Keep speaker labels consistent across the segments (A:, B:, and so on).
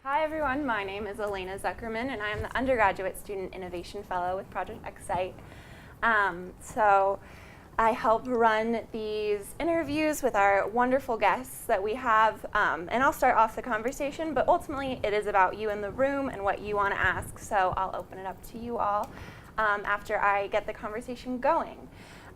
A: Hi everyone, my name is Elena Zuckerman and I am the Undergraduate Student Innovation Fellow with Project Excite. So I help run these interviews with our wonderful guests that we have, and I'll start off the conversation, but ultimately it is about you in the room and what you want to ask, so I'll open it up to you all after I get the conversation going.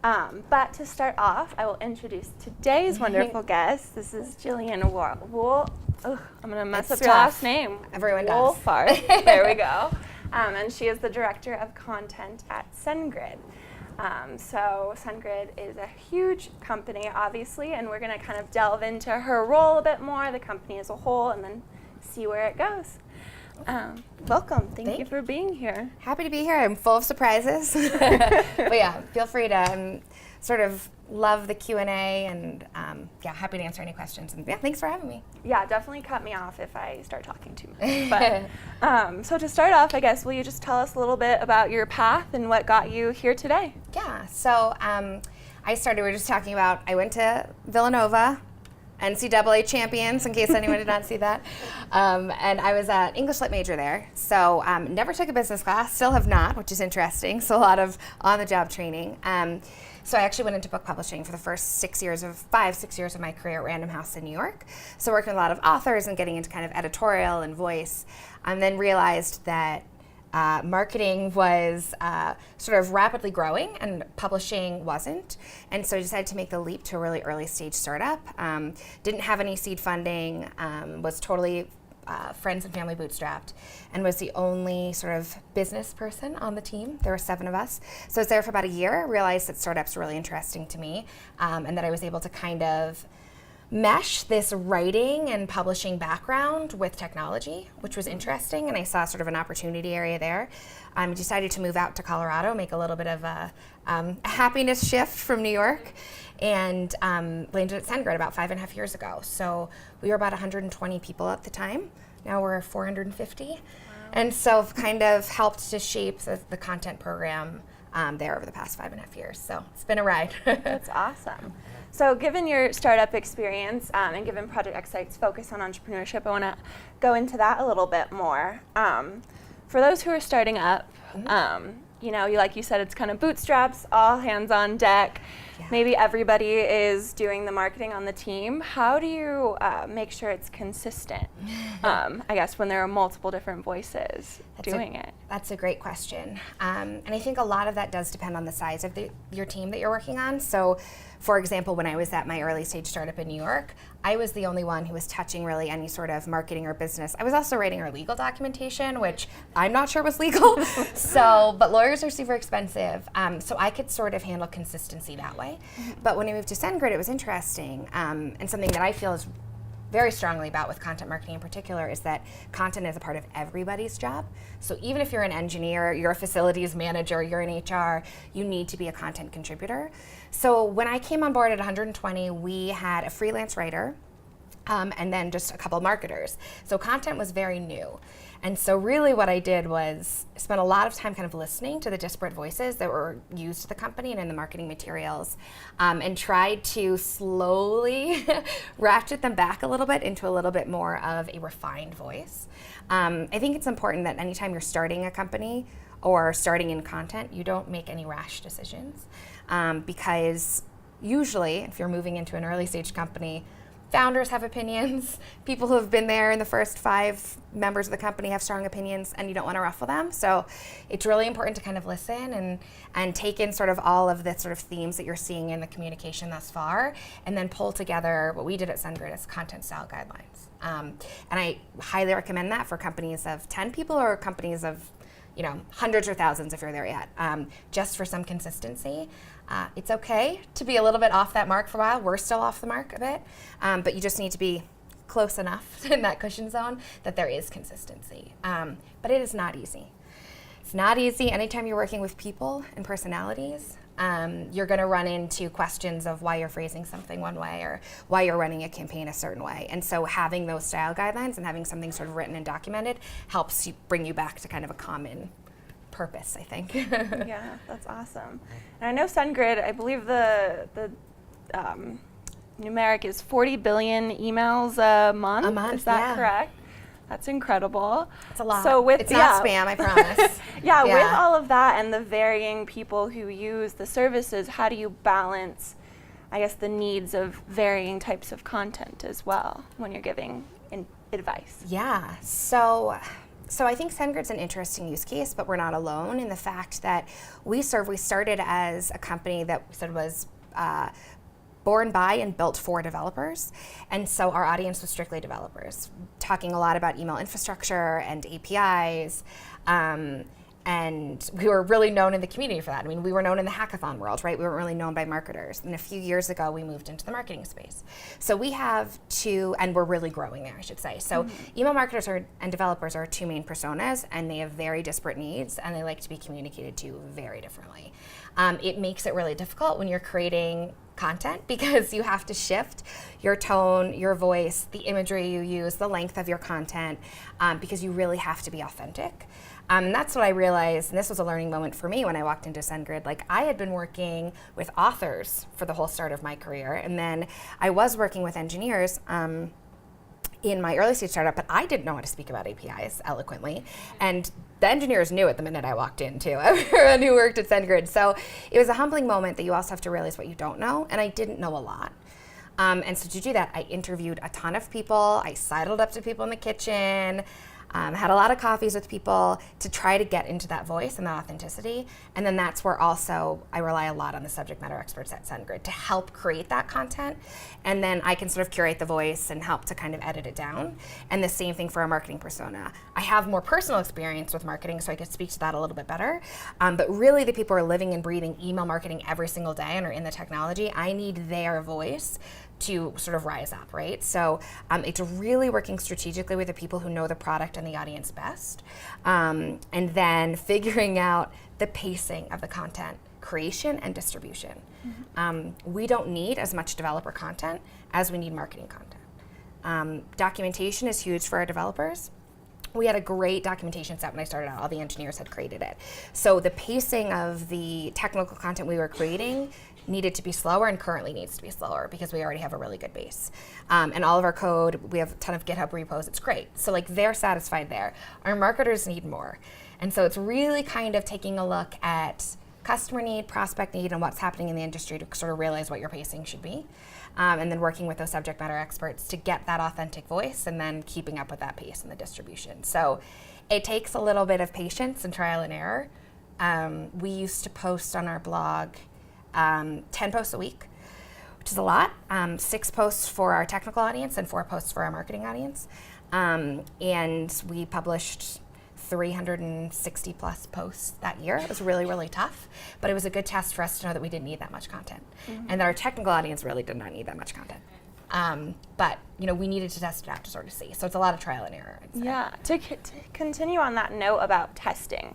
A: But to start off, I will introduce today's wonderful guest. This is Jillian I'm going to mess up your last name.
B: Everyone does.
A: Wohlfarth. There we go. And she is the Director of Content at SendGrid. So SendGrid is a huge company, obviously, and we're going to kind of delve into her role a bit more, the company as a whole, and then see where it goes. Welcome. Thank you for being here.
B: Happy to be here. I'm full of surprises. But yeah, feel free to sort of love the Q&A and happy to answer any questions. And thanks for having me.
A: Yeah, definitely cut me off if I start talking too much. But so to start off, I guess, will you just tell us a little bit about your path and what got you here today?
B: Yeah, so we were just talking about, I went to Villanova, NCAA champions, in case anyone did not see that. And I was an English Lit major there. So never took a business class, still have not, which is interesting. So a lot of on-the-job training. So I actually went into book publishing for the first 6 years of my career at Random House in New York. So working with a lot of authors and getting into kind of editorial and voice. And then realized that marketing was sort of rapidly growing and publishing wasn't. And so I decided to make the leap to a really early stage startup. Didn't have any seed funding, was totally friends and family bootstrapped, and was the only sort of business person on the team. There were 7 of us. So I was there for about a year, realized that startups were really interesting to me, and that I was able to kind of mesh this writing and publishing background with technology, which was interesting, and I saw sort of an opportunity area there. I decided to move out to Colorado, make a little bit of a happiness shift from New York, and landed at SendGrid about 5.5 years ago. So we were about 120 people at the time. Now we're 450. Wow. And so I've kind of helped to shape the content program there over the past 5.5 years. So it's been a ride.
A: That's awesome. So given your startup experience and given Project Excite's focus on entrepreneurship, I want to go into that a little bit more. For those who are starting up, like you said, it's kind of bootstraps, all hands on deck. Yeah. Maybe everybody is doing the marketing on the team. How do you make sure it's consistent, I guess, when there are multiple different voices doing it?
B: That's a great question. And I think a lot of that does depend on the size of your team that you're working on. So, for example, when I was at my early stage startup in New York, I was the only one who was touching really any sort of marketing or business. I was also writing our legal documentation, which I'm not sure was legal. But lawyers are super expensive. So I could sort of handle consistency that way. Mm-hmm. But when I moved to SendGrid, it was interesting. And something that I feel is very strongly about with content marketing in particular is that content is a part of everybody's job. So even if you're an engineer, you're a facilities manager, you're in HR, you need to be a content contributor. So when I came on board at 120, we had a freelance writer and then just a couple marketers. So content was very new. And so really what I did was spend a lot of time kind of listening to the disparate voices that were used at the company and in the marketing materials, and tried to slowly ratchet them back a little bit into a little bit more of a refined voice. I think it's important that anytime you're starting a company or starting in content, you don't make any rash decisions, because usually if you're moving into an early stage company, founders have opinions, people who have been there in the first 5 members of the company have strong opinions, and you don't want to ruffle them. So it's really important to kind of listen and take in sort of all of the sort of themes that you're seeing in the communication thus far, and then pull together what we did at SendGrid as content style guidelines. And I highly recommend that for companies of 10 people or companies of hundreds or thousands if you're there yet, just for some consistency. It's okay to be a little bit off that mark for a while. We're still off the mark a bit, but you just need to be close enough in that cushion zone that there is consistency. But it is not easy. It's not easy anytime you're working with people and personalities. You're going to run into questions of why you're phrasing something one way or why you're running a campaign a certain way. And so having those style guidelines and having something sort of written and documented helps you bring you back to kind of a common purpose, I think.
A: Yeah, that's awesome. And I know SendGrid, I believe the numeric is 40 billion emails a month. Is that correct? That's incredible.
B: It's a lot.
A: So with
B: it's not spam, I promise.
A: yeah, with all of that and the varying people who use the services, how do you balance, I guess, the needs of varying types of content as well when you're giving advice?
B: Yeah, so I think SendGrid's an interesting use case, but we're not alone in the fact that we started as a company that we said was born by and built for developers. And so our audience was strictly developers, talking a lot about email infrastructure and APIs. And we were really known in the community for that. I mean, we were known in the hackathon world, right? We weren't really known by marketers. And a few years ago, we moved into the marketing space. So we have and we're really growing there, I should say. So email marketers and developers are two main personas, and they have very disparate needs, and they like to be communicated to very differently. It makes it really difficult when you're creating content because you have to shift your tone, your voice, the imagery you use, the length of your content, because you really have to be authentic. And that's what I realized, and this was a learning moment for me when I walked into SendGrid. Like, I had been working with authors for the whole start of my career, and then I was working with engineers in my early stage startup, but I didn't know how to speak about APIs eloquently. And the engineers knew it the minute I walked in, too, everyone who worked at SendGrid. So it was a humbling moment that you also have to realize what you don't know, and I didn't know a lot. And so to do that, I interviewed a ton of people. I sidled up to people in the kitchen, had a lot of coffees with people to try to get into that voice and that authenticity. And then that's where also I rely a lot on the subject matter experts at SendGrid to help create that content. And then I can sort of curate the voice and help to kind of edit it down. And the same thing for a marketing persona. I have more personal experience with marketing, so I could speak to that a little bit better. But really the people who are living and breathing email marketing every single day and are in the technology, I need their voice to sort of rise up, right? So it's really working strategically with the people who know the product and the audience best, and then figuring out the pacing of the content creation and distribution. We don't need as much developer content as we need marketing content. Documentation is huge for our developers. We had a great documentation set when I started out. All the engineers had created it. So the pacing of the technical content we were creating needed to be slower and currently needs to be slower because we already have a really good base. And all of our code, we have a ton of GitHub repos, it's great. So like they're satisfied there. Our marketers need more. And so it's really kind of taking a look at customer need, prospect need, and what's happening in the industry to sort of realize what your pacing should be. And then working with those subject matter experts to get that authentic voice and then keeping up with that pace and the distribution. So it takes a little bit of patience and trial and error. We used to post on our blog 10 posts a week, which is a lot. 6 posts for our technical audience and 4 posts for our marketing audience. And we published 360 plus posts that year. It was really, really tough, but it was a good test for us to know that we didn't need that much content and that our technical audience really did not need that much content. But we needed to test it out to sort of see. So it's a lot of trial and error.
A: Yeah, to continue on that note about testing,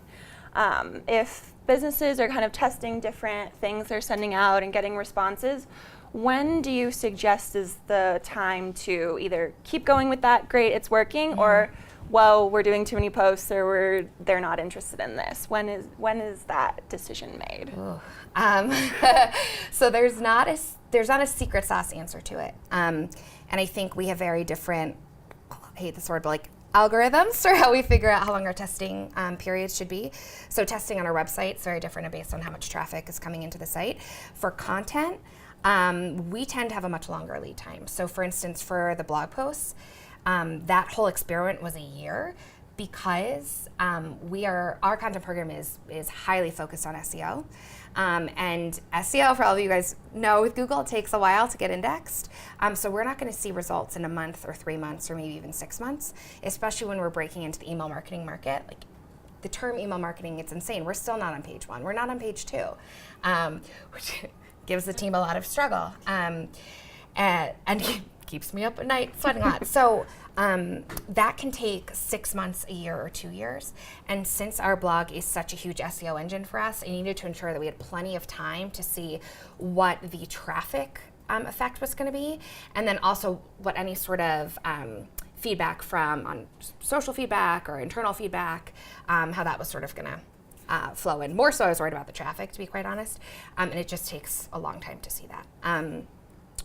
A: if businesses are kind of testing different things they're sending out and getting responses, when do you suggest is the time to either keep going with that, great, it's working, or whoa, we're doing too many posts, or they're not interested in this? When is that decision made?
B: So there's not a secret sauce answer to it. And I think we have very different, I hate this word, but like algorithms for how we figure out how long our testing periods should be. So testing on our website is very different based on how much traffic is coming into the site. For content, we tend to have a much longer lead time. So for instance, for the blog posts, that whole experiment was a year because our content program is highly focused on SEO. And SEO, for all of you guys know, with Google, it takes a while to get indexed. So we're not going to see results in a month or 3 months or maybe even 6 months, especially when we're breaking into the email marketing market. Like the term email marketing, it's insane. We're still not on page 1. We're not on page 2, which gives the team a lot of struggle. And keeps me up at night sweating a lot. So that can take 6 months, a year, or 2 years. And since our blog is such a huge SEO engine for us, I needed to ensure that we had plenty of time to see what the traffic effect was going to be, and then also what any sort of feedback from on social feedback or internal feedback, how that was sort of going to flow in. More so I was worried about the traffic, to be quite honest, and it just takes a long time to see that.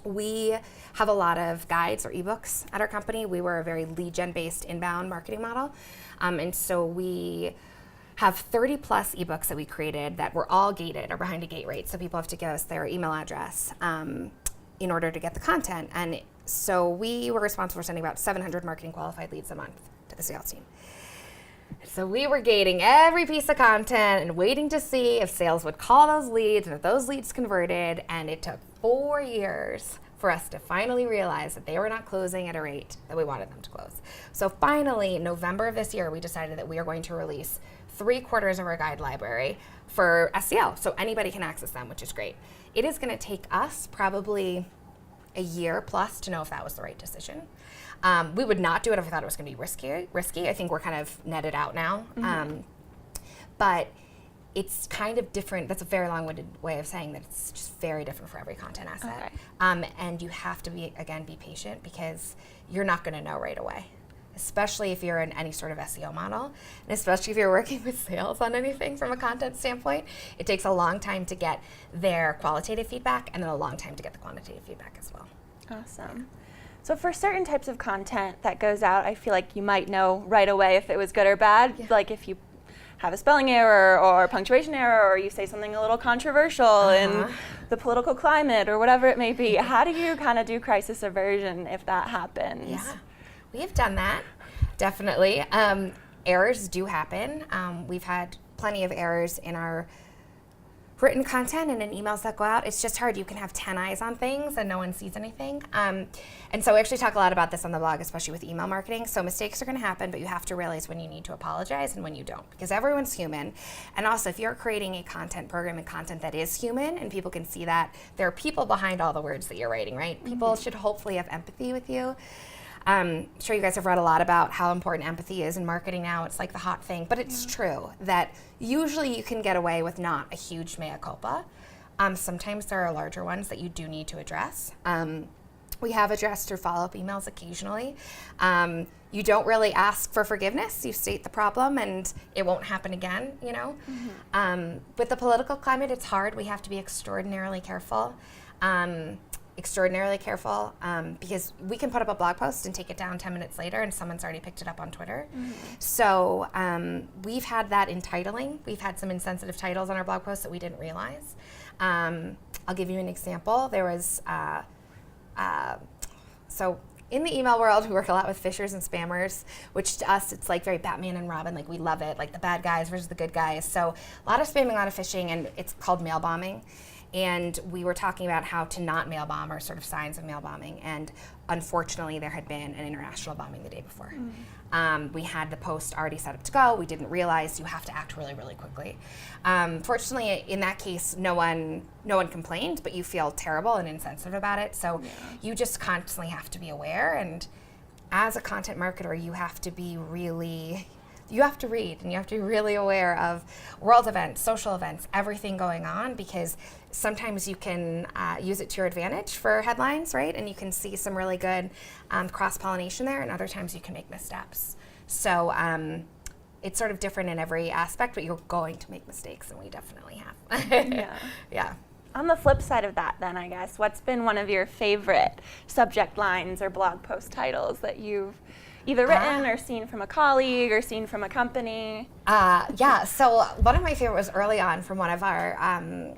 B: we have a lot of guides or ebooks at our company. We were a very lead gen based inbound marketing model. And so we have 30 plus ebooks that we created that were all gated or behind a gate rate. So people have to give us their email address in order to get the content. And so we were responsible for sending about 700 marketing qualified leads a month to the sales team. So we were gating every piece of content and waiting to see if sales would call those leads and if those leads converted. And it took 4 years for us to finally realize that they were not closing at a rate that we wanted them to close. So finally, in November of this year, we decided that we are going to release 3/4 of our guide library for SEO. So anybody can access them, which is great. It is going to take us probably a year plus to know if that was the right decision. We would not do it if I thought it was going to be risky. I think we're kind of netted out now. But it's kind of different. That's a very long-winded way of saying that it's just very different for every content asset. Okay. And you have to be patient because you're not going to know right away, especially if you're in any sort of SEO model, and especially if you're working with sales on anything from a content standpoint. It takes a long time to get their qualitative feedback and then a long time to get the quantitative feedback as well.
A: Awesome. So for certain types of content that goes out, I feel like you might know right away if it was good or bad. Yeah. Like if you have a spelling error or punctuation error, or you say something a little controversial in the political climate or whatever it may be. How do you kind of do crisis aversion if that happens?
B: Yeah, we have done that, definitely. Errors do happen. We've had plenty of errors in our written content and in emails that go out. It's just hard. You can have 10 eyes on things and no one sees anything. And so we actually talk a lot about this on the blog, especially with email marketing. So mistakes are going to happen, but you have to realize when you need to apologize and when you don't, because everyone's human. And also, if you're creating a content program and content that is human and people can see that, there are people behind all the words that you're writing, right? People should hopefully have empathy with you. I'm sure you guys have read a lot about how important empathy is in marketing now. It's like the hot thing, but it's true that usually you can get away with not a huge mea culpa. Sometimes there are larger ones that you do need to address. We have addressed through follow-up emails occasionally. You don't really ask for forgiveness. You state the problem and it won't happen again, you know? With the political climate, it's hard. We have to be extraordinarily careful. Because we can put up a blog post and take it down 10 minutes later and someone's already picked it up on Twitter. So we've had that in titling. We've had some insensitive titles on our blog posts that we didn't realize. I'll give you an example. There was, so in the email world, we work a lot with phishers and spammers, which to us, it's like very Batman and Robin. Like we love it, like the bad guys versus the good guys. So a lot of spamming, a lot of phishing, and it's called mail bombing. And we were talking about how to not mail bomb or sort of signs of mail bombing. And unfortunately, there had been an international bombing the day before. We had the post already set up to go. We didn't realize you have to act really, really quickly. Fortunately, in that case, no one complained, but you feel terrible and insensitive about it. So you just constantly have to be aware. And as a content marketer, you have to read and you have to be really aware of world events, social events, everything going on, because sometimes you can use it to your advantage for headlines, right? And you can see some really good cross-pollination there, and other times you can make missteps. So it's sort of different in every aspect, but you're going to make mistakes, and we definitely have. Yeah.
A: On the flip side of that, then, I guess, what's been one of your favorite subject lines or blog post titles that you've either written or seen from a colleague or seen from a company?
B: So one of my favorite was early on from one of our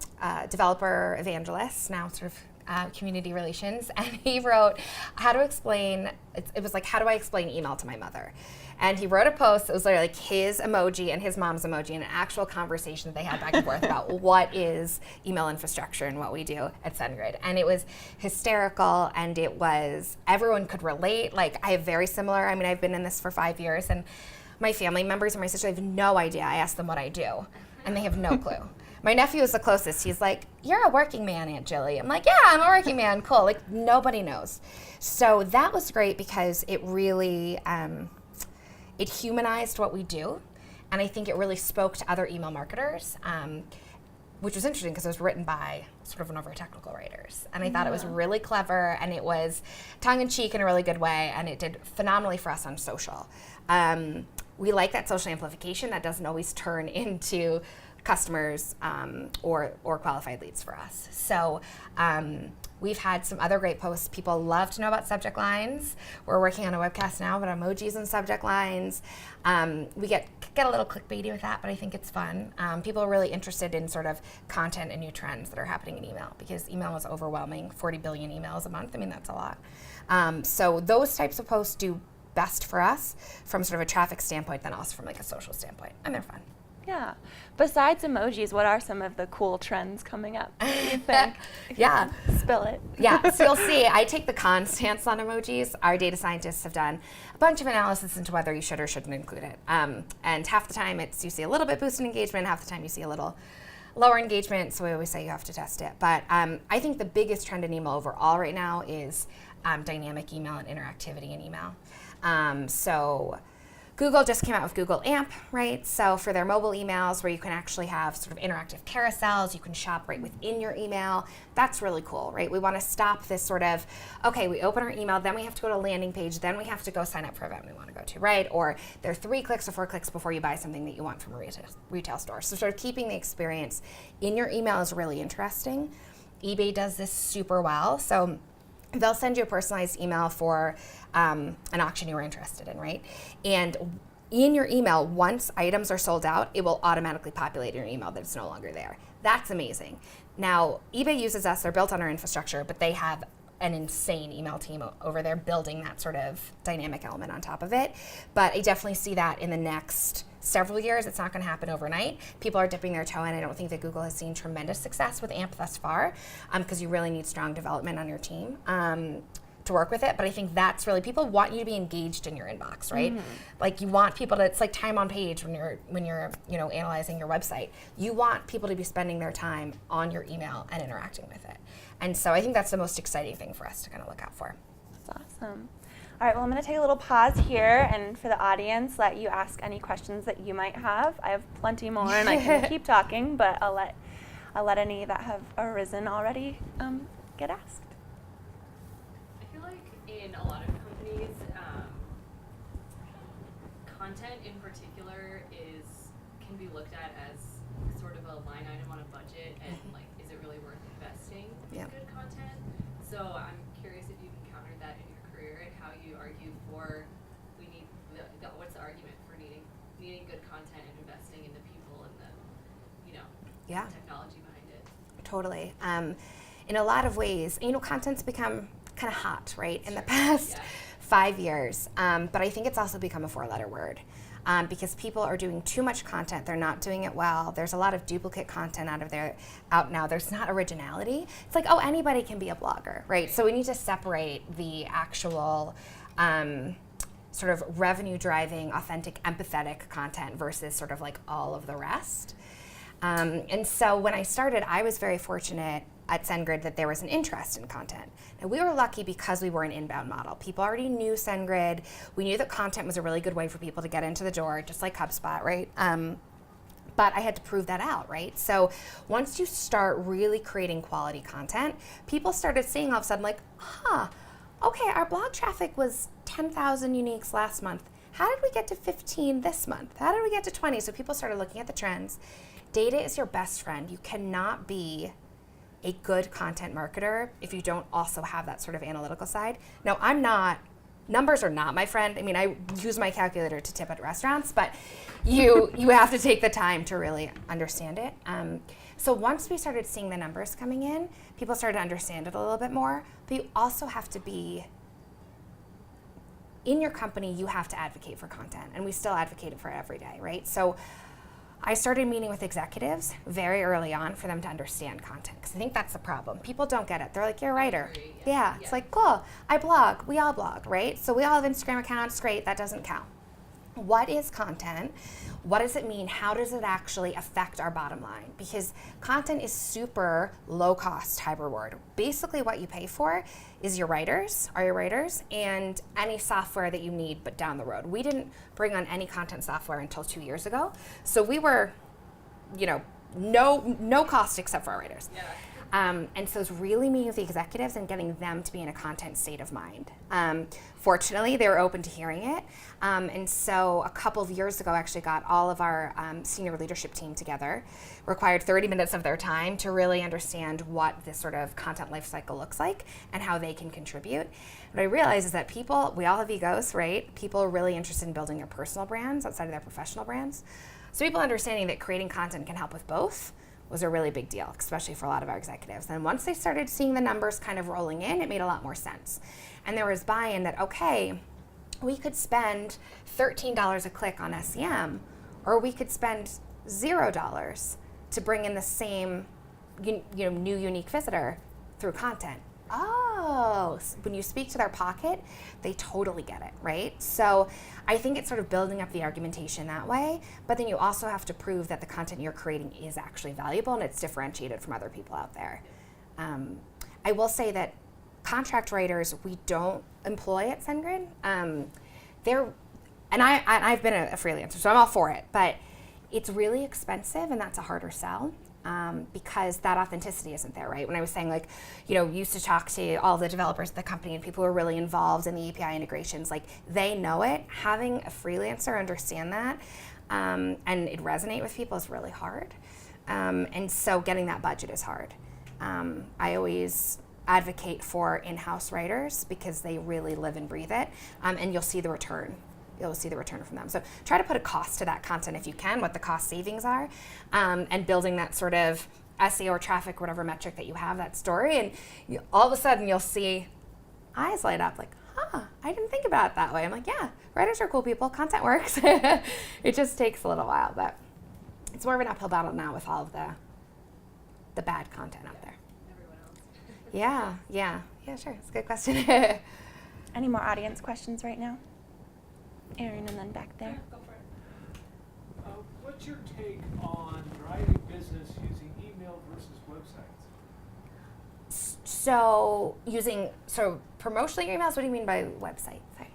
B: developer evangelists, now sort of community relations, and he wrote how do I explain email to my mother? And he wrote a post that was literally like his emoji and his mom's emoji and an actual conversation that they had back and forth about what is email infrastructure and what we do at SendGrid. And it was hysterical, and it was, everyone could relate. Like, I have very similar, I've been in this for 5 years, and my family members and my sister have no idea. I ask them what I do, and they have no clue. My nephew is the closest. He's like, "You're a working man, Aunt Jilly." I'm like, "Yeah, I'm a working man." Cool. Like, nobody knows. So that was great because it really, it humanized what we do, and I think it really spoke to other email marketers, which was interesting because it was written by sort of one of our technical writers, and I thought it was really clever, and it was tongue-in-cheek in a really good way, and it did phenomenally for us on social. We like that social amplification. That doesn't always turn into customers or qualified leads for us. So we've had some other great posts. People love to know about subject lines. We're working on a webcast now about emojis and subject lines. We get a little clickbaity with that, but I think it's fun. People are really interested in sort of content and new trends that are happening in email, because email is overwhelming. 40 billion emails a month. I mean, that's a lot. So those types of posts do best for us from sort of a traffic standpoint, then also from like a social standpoint, and they're fun.
A: Yeah. Besides emojis, what are some of the cool trends coming up, do you think?
B: Yeah.
A: Spill it.
B: Yeah, so you'll see, I take the con stance on emojis. Our data scientists have done a bunch of analysis into whether you should or shouldn't include it. And half the time you see a little bit boost in engagement, half the time you see a little lower engagement, so we always say you have to test it. But I think the biggest trend in email overall right now is dynamic email and interactivity in email. So Google just came out with Google AMP, right? So for their mobile emails where you can actually have sort of interactive carousels, you can shop right within your email. That's really cool, right? We want to stop this sort of, okay, we open our email, then we have to go to a landing page, then we have to go sign up for an event we want to go to, right? Or there are 3 clicks or 4 clicks before you buy something that you want from a retail store. So sort of keeping the experience in your email is really interesting. eBay does this super well. So they'll send you a personalized email for an auction you were interested in, right? And in your email, once items are sold out, it will automatically populate in your email that it's no longer there. That's amazing. Now, eBay uses us, they're built on our infrastructure, but they have an insane email team over there building that sort of dynamic element on top of it. But I definitely see that in the next several years. It's not going to happen overnight. People are dipping their toe in. I don't think that Google has seen tremendous success with AMP thus far, because you really need strong development on your team to work with it. But I think that's really, people want you to be engaged in your inbox, right? Mm-hmm. Like you want people to, it's like time on page when you're analyzing your website. You want people to be spending their time on your email and interacting with it. And so I think that's the most exciting thing for us to kind of look out for.
A: That's awesome. All right, well, I'm going to take a little pause here and for the audience, let you ask any questions that you might have. I have plenty more and I can keep talking, but I'll let any that have arisen already get asked.
C: I feel like in a lot of companies, content in particular can be looked at as sort of a line item on a budget, and like, is it really worth investing in good content? So I'm curious if you've encountered that in your career and how you argue for what's the argument for needing good content and investing in the people and the technology behind it.
B: Totally. In a lot of ways, content's become kind of hot, right, in the past 5 years. But I think it's also become a 4-letter word. Because people are doing too much content, they're not doing it well. There's a lot of duplicate content out now. There's not originality. It's like, oh, anybody can be a blogger, right? So we need to separate the actual sort of revenue-driving, authentic, empathetic content versus sort of like all of the rest. And so when I started, I was very fortunate at SendGrid that there was an interest in content. Now, we were lucky because we were an inbound model. People already knew SendGrid. We knew that content was a really good way for people to get into the door, just like HubSpot, right? But I had to prove that out, right? So once you start really creating quality content, people started seeing all of a sudden like, okay, our blog traffic was 10,000 uniques last month. How did we get to 15 this month? How did we get to 20? So people started looking at the trends. Data is your best friend. You cannot be a good content marketer if you don't also have that sort of analytical side. Now, numbers are not my friend. I mean, I use my calculator to tip at restaurants, but you have to take the time to really understand it. So once we started seeing the numbers coming in, people started to understand it a little bit more, but you also have to be, in your company, you have to advocate for content, and we still advocate for it every day, right? So I started meeting with executives very early on for them to understand content, because I think that's the problem. People don't get it. They're like, you're a writer. Yeah. It's like, cool, I blog. We all blog, right? So we all have Instagram accounts. Great, that doesn't count. What is content? What does it mean? How does it actually affect our bottom line? Because content is super low cost, high reward. Basically what you pay for is your writers, and any software that you need, but down the road. We didn't bring on any content software until 2 years ago. So we were, no cost except for our writers. And so it's really meeting with the executives and getting them to be in a content state of mind. Fortunately, they were open to hearing it. And so a couple of years ago, I actually got all of our senior leadership team together, required 30 minutes of their time to really understand what this sort of content life cycle looks like and how they can contribute. What I realized is that people, we all have egos, right? People are really interested in building their personal brands outside of their professional brands. So people understanding that creating content can help with both was a really big deal, especially for a lot of our executives. And once they started seeing the numbers kind of rolling in, it made a lot more sense. And there was buy-in that, okay, we could spend $13 a click on SEM, or we could spend $0 to bring in the same new unique visitor through content. Oh, when you speak to their pocket, they totally get it, right? So I think it's sort of building up the argumentation that way, but then you also have to prove that the content you're creating is actually valuable and it's differentiated from other people out there. I will say that contract writers, we don't employ at SendGrid. I've been a freelancer, so I'm all for it, but it's really expensive and that's a harder sell. Because that authenticity isn't there, right? When I was saying, like, used to talk to all the developers at the company and people who are really involved in the API integrations, like, they know it. Having a freelancer understand that and it resonate with people is really hard. And so getting that budget is hard. I always advocate for in-house writers because they really live and breathe it, and you'll see the return. You'll see the return from them. So try to put a cost to that content if you can, what the cost savings are, and building that sort of SEO or traffic, whatever metric that you have, that story, and all of a sudden you'll see eyes light up like, I didn't think about it that way. I'm like, yeah, writers are cool people, content works. It just takes a little while, but it's more of an uphill battle now with all of the bad content out there.
C: Everyone else.
B: Yeah, sure, it's a good question.
A: Any more audience questions right now? Aaron, and then back there.
D: Go for it. What's your take on driving business using email versus websites?
B: So promotional emails, what do you mean by website? Sorry.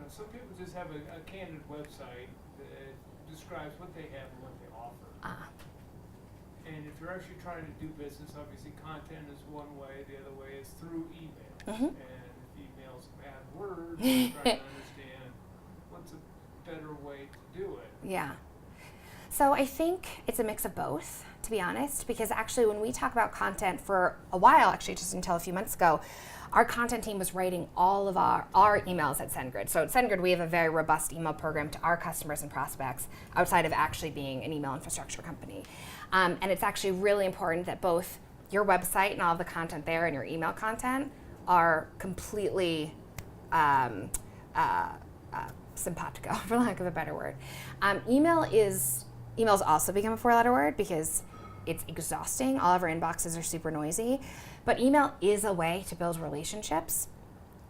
D: Some people just have a candid website that describes what they have and what they offer. And if you're actually trying to do business, obviously content is one way, the other way is through email.
B: Mm-hmm.
D: And if email's a bad word, you're trying to understand what's a better way to do it.
B: Yeah. So I think it's a mix of both, to be honest, because actually when we talk about content for a while, actually just until a few months ago, our content team was writing all of our emails at SendGrid. So at SendGrid, we have a very robust email program to our customers and prospects outside of actually being an email infrastructure company. And it's actually really important that both your website and all of the content there and your email content are completely simpatico, for lack of a better word. Email's also become a four-letter word because it's exhausting. All of our inboxes are super noisy. But email is a way to build relationships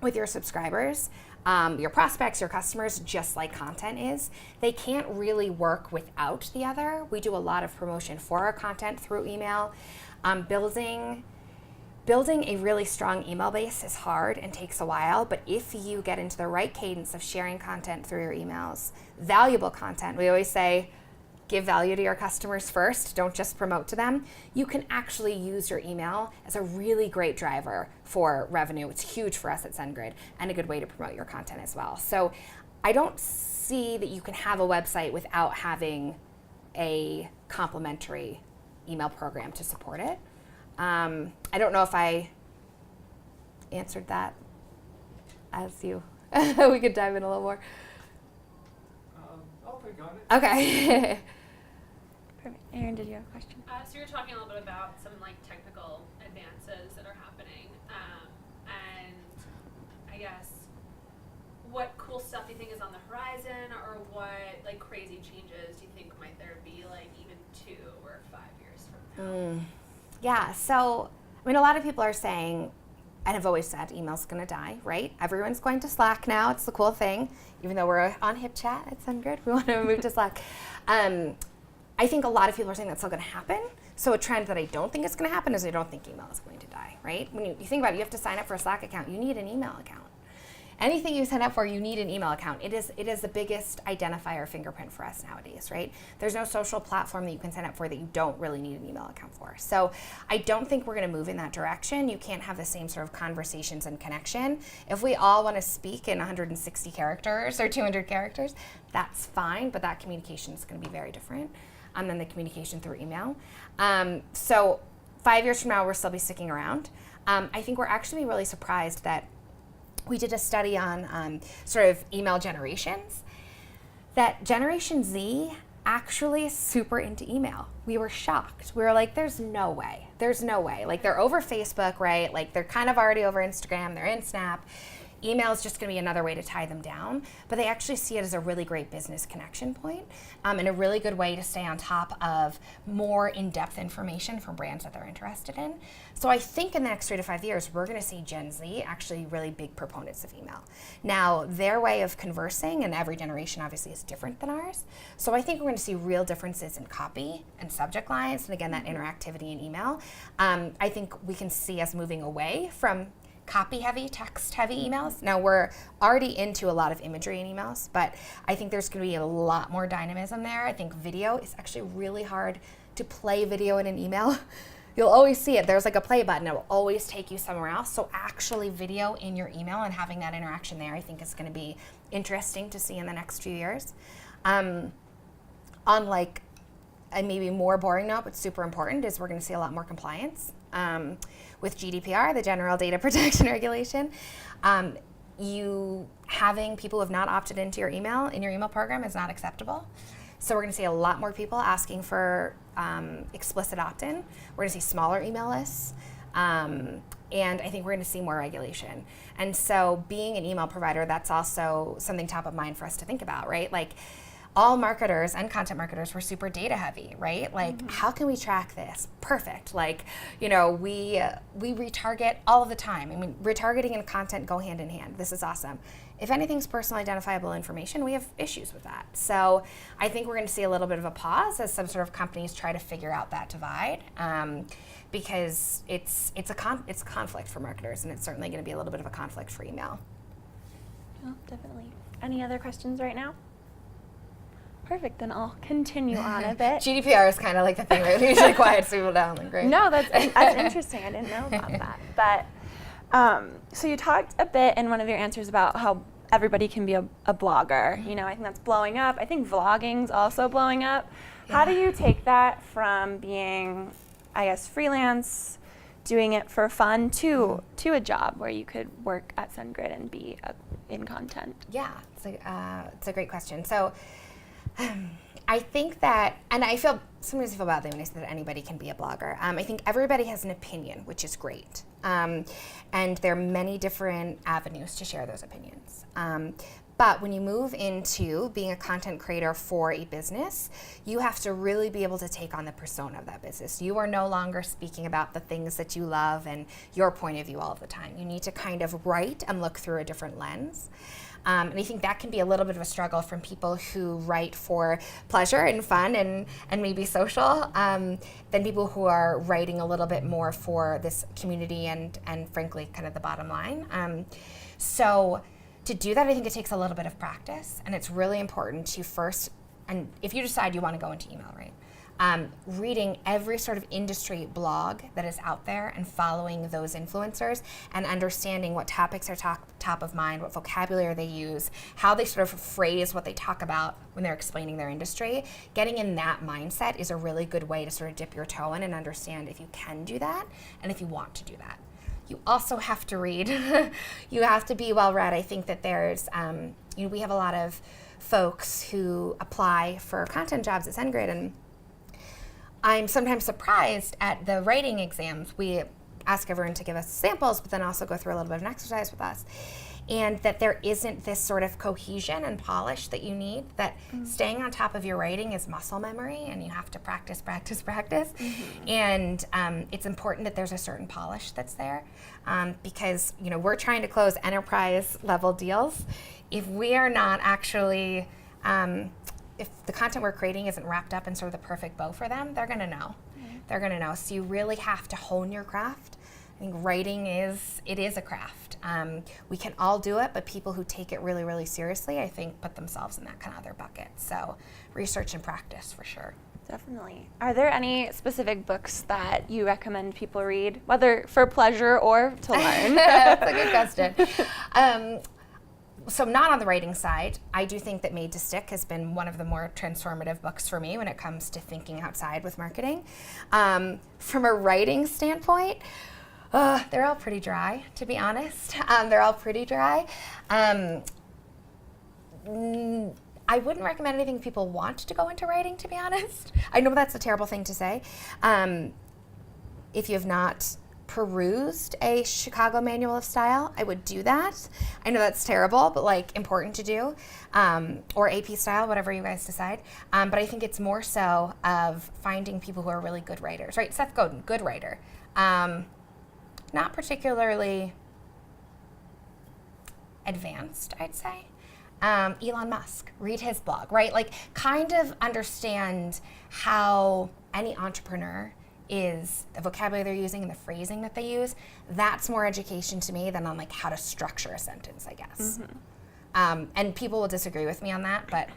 B: with your subscribers, your prospects, your customers, just like content is. They can't really work without the other. We do a lot of promotion for our content through email. Building a really strong email base is hard and takes a while, but if you get into the right cadence of sharing content through your emails, valuable content, we always say, give value to your customers first, don't just promote to them. You can actually use your email as a really great driver for revenue. It's huge for us at SendGrid and a good way to promote your content as well. So I don't see that you can have a website without having a complementary email program to support it. I don't know if I answered that as you. We could dive in a little more.
D: I'll think on it.
B: Okay.
A: Perfect. Aaron, did you have a question?
C: So you're talking a little bit about some technical advances that are happening, and I guess what cool stuff do you think is on the horizon, or what crazy changes do you think might there be even 2 or 5 years from now?
B: Yeah, so, a lot of people are saying, and have always said, email's going to die, right? Everyone's going to Slack now. It's the cool thing. Even though we're on HipChat at SendGrid, we want to move to Slack. I think a lot of people are saying that's still going to happen. So a trend that I don't think is going to happen is I don't think email is going to die, right? When you think about it, you have to sign up for a Slack account. You need an email account. anything you sign up for, you need an email account. It is the biggest identifier fingerprint for us nowadays, right? There's no social platform that you can sign up for that you don't really need an email account for. So I don't think we're going to move in that direction. You can't have the same sort of conversations and connection. If we all want to speak in 160 characters or 200 characters, that's fine, but that communication is going to be very different than the communication through email. So 5 years from now, we'll still be sticking around. I think we're actually really surprised that we did a study on sort of email generations, that Generation Z actually is super into email. We were shocked. We were like, there's no way. Like, they're over Facebook, right? Like, they're kind of already over Instagram, they're in Snap. Email is just going to be another way to tie them down, but they actually see it as a really great business connection point, and a really good way to stay on top of more in-depth information from brands that they're interested in. So I think in the next 3 to 5 years, we're going to see Gen Z actually really big proponents of email. Now, their way of conversing, and every generation obviously is different than ours, so I think we're going to see real differences in copy and subject lines, and again, that interactivity in email. I think we can see us moving away from copy-heavy, text-heavy emails. Now, we're already into a lot of imagery in emails, but I think there's going to be a lot more dynamism there. I think video is actually really hard to play video in an email. You'll always see it. There's like a play button. It will always take you somewhere else. So actually video in your email and having that interaction there, I think is going to be interesting to see in the next few years. On like a maybe more boring note, but super important, is we're going to see a lot more compliance. With GDPR, the General Data Protection Regulation, you having people who have not opted into your email program is not acceptable. So we're going to see a lot more people asking for explicit opt-in. We're going to see smaller email lists, and I think we're going to see more regulation. And so being an email provider, that's also something top of mind for us to think about, right? Like, all marketers and content marketers were super data heavy, right? Like, how can we track this? Perfect. Like, we retarget all of the time. I mean, retargeting and content go hand in hand. This is awesome. If anything's personal identifiable information, we have issues with that. So I think we're going to see a little bit of a pause as some sort of companies try to figure out that divide, because it's a conflict for marketers, and it's certainly going to be a little bit of a conflict for email.
A: Oh, definitely. Any other questions right now? Perfect, then I'll continue on a bit.
B: GDPR is kind of like the thing that usually quiets people down. Like, great.
A: No, that's interesting. I didn't know about that. But so you talked a bit in one of your answers about how everybody can be a blogger. I think that's blowing up. I think vlogging's also blowing up. Yeah. How do you take that from being, I guess, freelance, doing it for fun, to a job where you could work at SendGrid and be in content?
B: Yeah, it's a great question. So I think that, and sometimes I feel badly when I say that anybody can be a blogger. I think everybody has an opinion, which is great. And there are many different avenues to share those opinions. But when you move into being a content creator for a business, you have to really be able to take on the persona of that business. You are no longer speaking about the things that you love and your point of view all of the time. You need to kind of write and look through a different lens. And I think that can be a little bit of a struggle from people who write for pleasure and fun and maybe social, than people who are writing a little bit more for this community and frankly, kind of the bottom line. So to do that, I think it takes a little bit of practice, and it's really important to first, and if you decide you want to go into email, right? Reading every sort of industry blog that is out there and following those influencers and understanding what topics are top of mind, what vocabulary they use, how they sort of phrase what they talk about when they're explaining their industry. Getting in that mindset is a really good way to sort of dip your toe in and understand if you can do that and if you want to do that. You also have to read. You have to be well read. I think that there's, we have a lot of folks who apply for content jobs at SendGrid, and I'm sometimes surprised at the writing exams. We ask everyone to give us samples, but then also go through a little bit of an exercise with us. And that there isn't this sort of cohesion and polish that you need, that staying on top of your writing is muscle memory, and you have to practice. And it's important that there's a certain polish that's there, because we're trying to close enterprise level deals. If we are not actually, if the content we're creating isn't wrapped up in sort of the perfect bow for them, they're going to know. They're going to know. So you really have to hone your craft I think writing is a craft. We can all do it, but people who take it really, really seriously, I think, put themselves in that kind of other bucket. So research and practice for sure.
A: Definitely. Are there any specific books that you recommend people read, whether for pleasure or to learn?
B: That's a good question. So not on the writing side. I do think that Made to Stick has been one of the more transformative books for me when it comes to thinking outside with marketing. From a writing standpoint, they're all pretty dry, to be honest. They're all pretty dry. I wouldn't recommend anything people want to go into writing, to be honest. I know that's a terrible thing to say. If you have not perused a Chicago Manual of Style, I would do that. I know that's terrible, but like important to do. Or AP Style, whatever you guys decide. But I think it's more so of finding people who are really good writers, right? Seth Godin, good writer. Not particularly advanced, I'd say. Elon Musk, read his blog, right? Like kind of understand how any entrepreneur is, the vocabulary they're using and the phrasing that they use. That's more education to me than on like how to structure a sentence, I guess. And people will disagree with me on that, but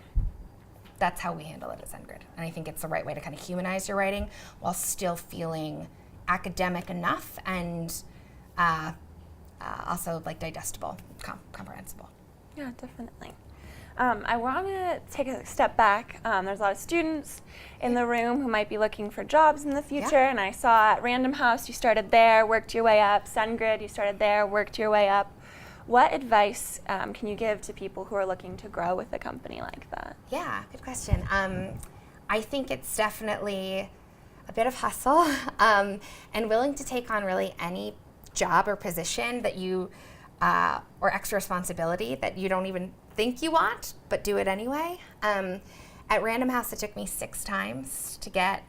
B: that's how we handle it at SendGrid. And I think it's the right way to kind of humanize your writing while still feeling academic enough and also like digestible, comprehensible.
A: Yeah, definitely. I want to take a step back. There's a lot of students in the room who might be looking for jobs in the future, and I saw at Random House you started there, worked your way up. SendGrid, you started there, worked your way up. What advice can you give to people who are looking to grow with a company like that?
B: Yeah, good question. I think it's definitely a bit of hustle and willing to take on really any job or position that you or extra responsibility that you don't even think you want, but do it anyway. At Random House, it took me 6 times to get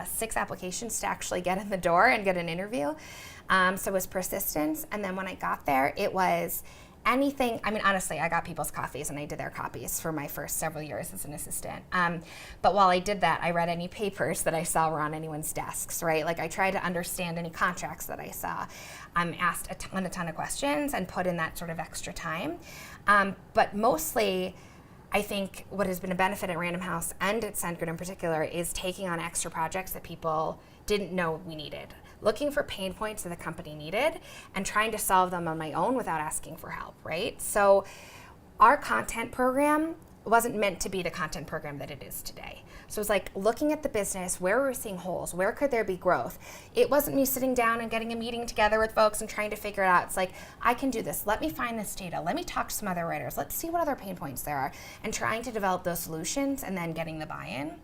B: 6 applications to actually get in the door and get an interview. So it was persistence. And then when I got there, it was anything. I mean, honestly, I got people's coffees and I did their copies for my first several years as an assistant. But while I did that, I read any papers that I saw were on anyone's desks, right? Like I tried to understand any contracts that I saw. Asked a ton of questions and put in that sort of extra time. But mostly, I think what has been a benefit at Random House and at SendGrid in particular is taking on extra projects that people didn't know we needed. Looking for pain points that the company needed and trying to solve them on my own without asking for help, right? So our content program wasn't meant to be the content program that it is today. So it was like looking at the business, where we're seeing holes, where could there be growth? It wasn't me sitting down and getting a meeting together with folks and trying to figure it out. It's like, I can do this. Let me find this data. Let me talk to some other writers. Let's see what other pain points there are. And trying to develop those solutions and then getting the buy-in.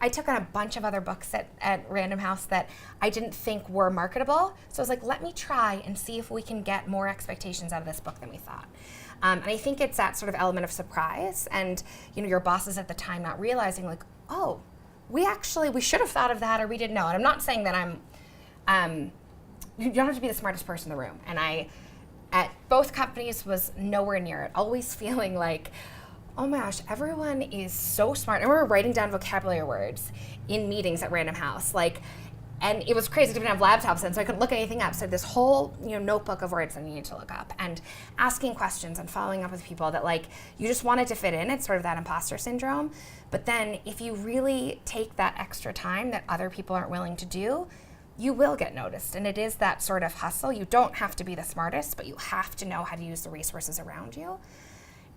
B: I took on a bunch of other books at Random House that I didn't think were marketable. So I was like, let me try and see if we can get more expectations out of this book than we thought. And I think it's that sort of element of surprise and, you know, your bosses at the time not realizing like, oh, we should have thought of that or we didn't know. And I'm not saying that you don't have to be the smartest person in the room. And I, at both companies, was nowhere near it. Always feeling like, oh my gosh, everyone is so smart. I remember writing down vocabulary words in meetings at Random House, and it was crazy. I didn't have laptops then, so I couldn't look anything up. So this whole, notebook of words that you need to look up, and asking questions and following up with people that you just wanted to fit in. It's sort of that imposter syndrome. But then if you really take that extra time that other people aren't willing to do, you will get noticed. And it is that sort of hustle. You don't have to be the smartest, but you have to know how to use the resources around you.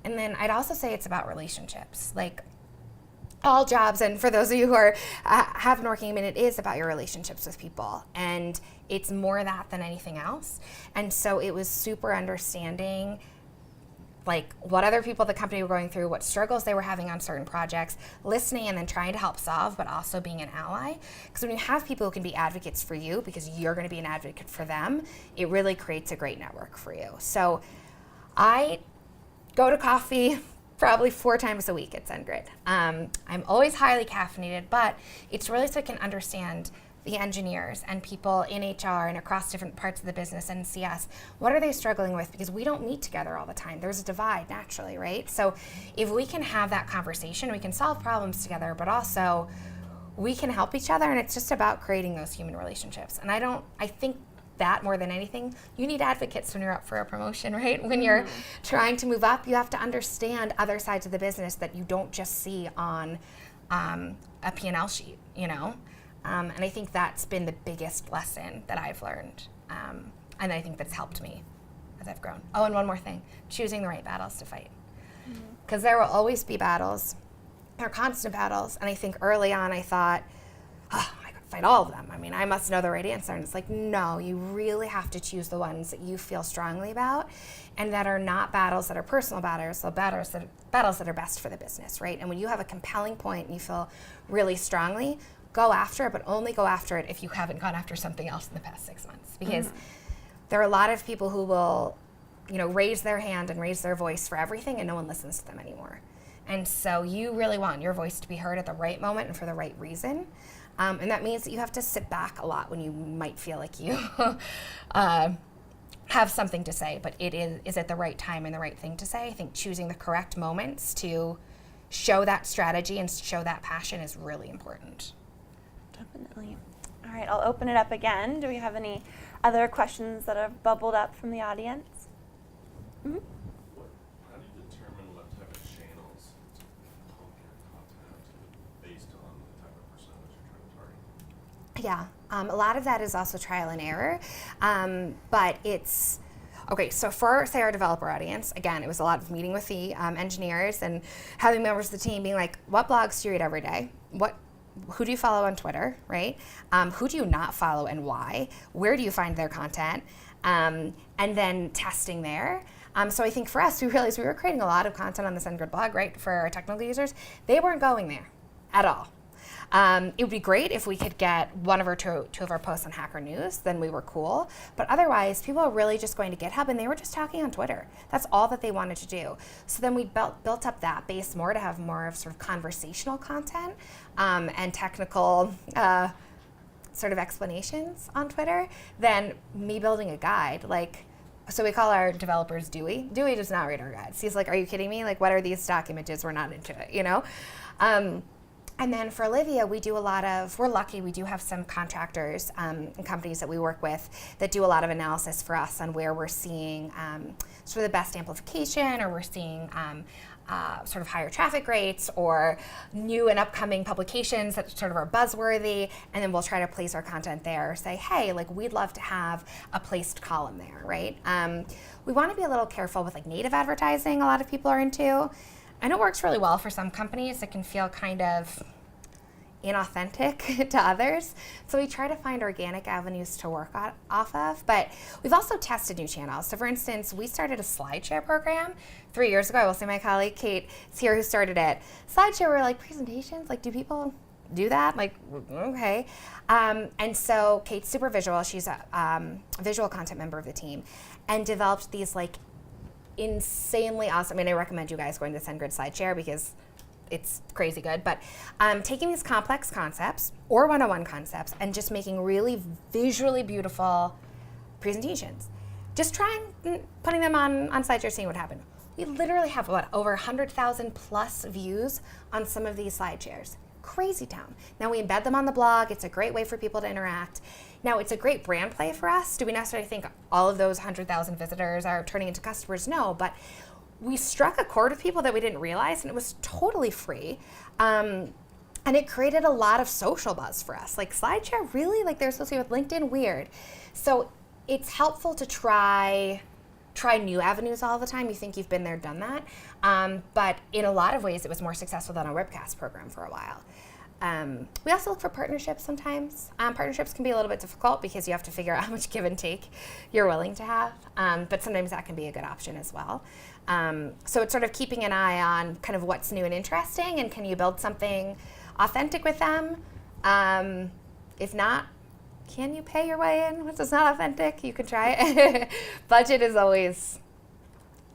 B: And then I'd also say it's about relationships. All jobs, and for those of you who are have been working, it is about your relationships with people, and it's more that than anything else. And so it was super understanding what other people at the company were going through, what struggles they were having on certain projects, listening and then trying to help solve, but also being an ally. Because when you have people who can be advocates for you because you're going to be an advocate for them, it really creates a great network for you. So I go to coffee probably 4 times a week at SendGrid. I'm always highly caffeinated, but it's really so I can understand the engineers and people in HR and across different parts of the business and CS. What are they struggling with? Because we don't meet together all the time. There's a divide naturally, right? So if we can have that conversation, we can solve problems together, but also we can help each other, and it's just about creating those human relationships. And I think that more than anything, you need advocates when you're up for a promotion, right? When you're trying to move up, you have to understand other sides of the business that you don't just see on a P&L sheet, you know? And I think that's been the biggest lesson that I've learned. And I think that's helped me as I've grown. Oh, and one more thing, choosing the right battles to fight. Because there will always be battles. There are constant battles. And I think early on I thought, oh, I could fight all of them. I mean, I must know the right answer. And it's like, no, you really have to choose the ones that you feel strongly about and that are not battles that are personal battles, so battles that are best for the business, right? And when you have a compelling point and you feel really strongly, go after it, but only go after it if you haven't gone after something else in the past 6 months. Because there are a lot of people who will, you know, raise their hand and raise their voice for everything and no one listens to them anymore. And so you really want your voice to be heard at the right moment and for the right reason. And that means that you have to sit back a lot when you might feel like you have something to say, but is it the right time and the right thing to say? I think choosing the correct moments to show that strategy and show that passion is really important.
A: Definitely. All right, I'll open it up again. Do we have any other questions that have bubbled up from the audience? Mm-hmm.
E: How do you determine what type of channels to pump your content to based on the type of personas you're trying to target?
B: Yeah, a lot of that is also trial and error, but it's, okay, so for, say, our developer audience, again, it was a lot of meeting with the engineers and having members of the team being like, what blogs do you read every day? Who do you follow on Twitter, right? Who do you not follow and why? Where do you find their content? And then testing there. So I think for us, we realized we were creating a lot of content on the SendGrid blog, right, for our technical users. They weren't going there at all. It would be great if we could get one of our two of our posts on Hacker News, then we were cool. But otherwise, people are really just going to GitHub and they were just talking on Twitter. That's all that they wanted to do. So then we built up that base more to have more of sort of conversational content and technical sort of explanations on Twitter than me building a guide. Like, so we call our developers Dewey. Dewey does not read our guides. He's like, are you kidding me? Like, what are these stock images? We're not into it, you know? And then for Olivia, we do a lot of, we're lucky, we do have some contractors and companies that we work with that do a lot of analysis for us on where we're seeing sort of the best amplification, or we're seeing sort of higher traffic rates or new and upcoming publications that sort of are buzzworthy, and then we'll try to place our content there, say, hey, like, we'd love to have a placed column there, right? We want to be a little careful with like native advertising a lot of people are into. I know it works really well for some companies. It can feel kind of inauthentic to others. So we try to find organic avenues to work off of, but we've also tested new channels. So for instance, we started a SlideShare program 3 years ago. I will say my colleague Kate is here who started it. SlideShare were like presentations, like, do people do that? Like, okay. And so Kate's super visual. She's a visual content member of the team and developed these like insanely awesome. I mean, I recommend you guys going to SendGrid SlideShare because it's crazy good. But taking these complex concepts or 101 concepts and just making really visually beautiful presentations. Just trying putting them on SlideShare, seeing what happened. We literally have over 100,000 plus views on some of these SlideShares. Crazy town. Now we embed them on the blog. It's a great way for people to interact. Now it's a great brand play for us. Do we necessarily think all of those 100,000 visitors are turning into customers? No, but we struck a chord with people that we didn't realize, and it was totally free. And it created a lot of social buzz for us. Like, SlideShare, really? Like, they're associated with LinkedIn? Weird. So it's helpful to try new avenues all the time. You think you've been there, done that. But in a lot of ways, it was more successful than our webcast program for a while. We also look for partnerships sometimes. Partnerships can be a little bit difficult because you have to figure out how much give and take you're willing to have. But sometimes that can be a good option as well. So it's sort of keeping an eye on kind of what's new and interesting, and can you build something authentic with them? If not, can you pay your way in? If it's not authentic, you can try it. Budget is always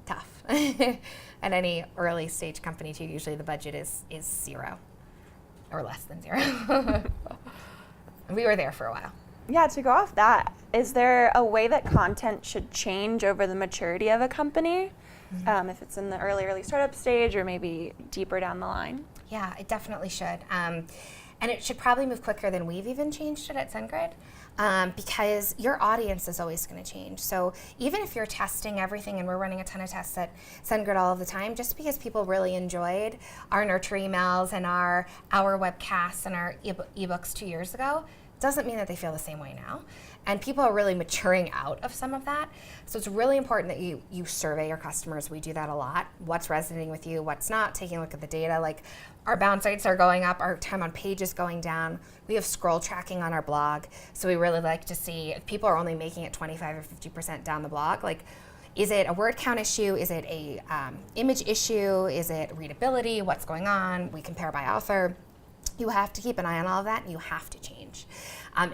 B: tough. At any early stage company too, usually the budget is zero or less than zero. We were there for a while.
A: Yeah, to go off that, is there a way that content should change over the maturity of a company? Mm-hmm. If it's in the early startup stage or maybe deeper down the line?
B: Yeah, it definitely should. And it should probably move quicker than we've even changed it at SendGrid, because your audience is always going to change. So even if you're testing everything, and we're running a ton of tests at SendGrid all of the time, just because people really enjoyed our nurture emails and our webcasts and our ebooks 2 years ago, doesn't mean that they feel the same way now. And people are really maturing out of some of that. So it's really important that you survey your customers. We do that a lot. What's resonating with you, what's not, taking a look at the data. Like, our bounce rates are going up, our time on page is going down. We have scroll tracking on our blog. So we really like to see if people are only making it 25 or 50% down the blog. Like, is it a word count issue? Is it a image issue? Is it readability? What's going on? We compare by author. You have to keep an eye on all of that, and you have to change.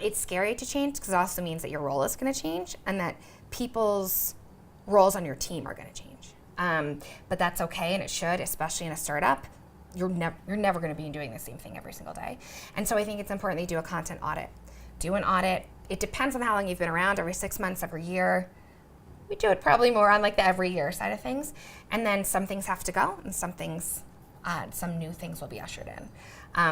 B: It's scary to change because it also means that your role is going to change and that people's roles on your team are going to change. But that's okay, and it should, especially in a startup. You're never going to be doing the same thing every single day. And so I think it's important that you do a content audit. Do an audit. It depends on how long you've been around, every 6 months, every year. We do it probably more on like the every year side of things. And then some things have to go, and some new things will be ushered in.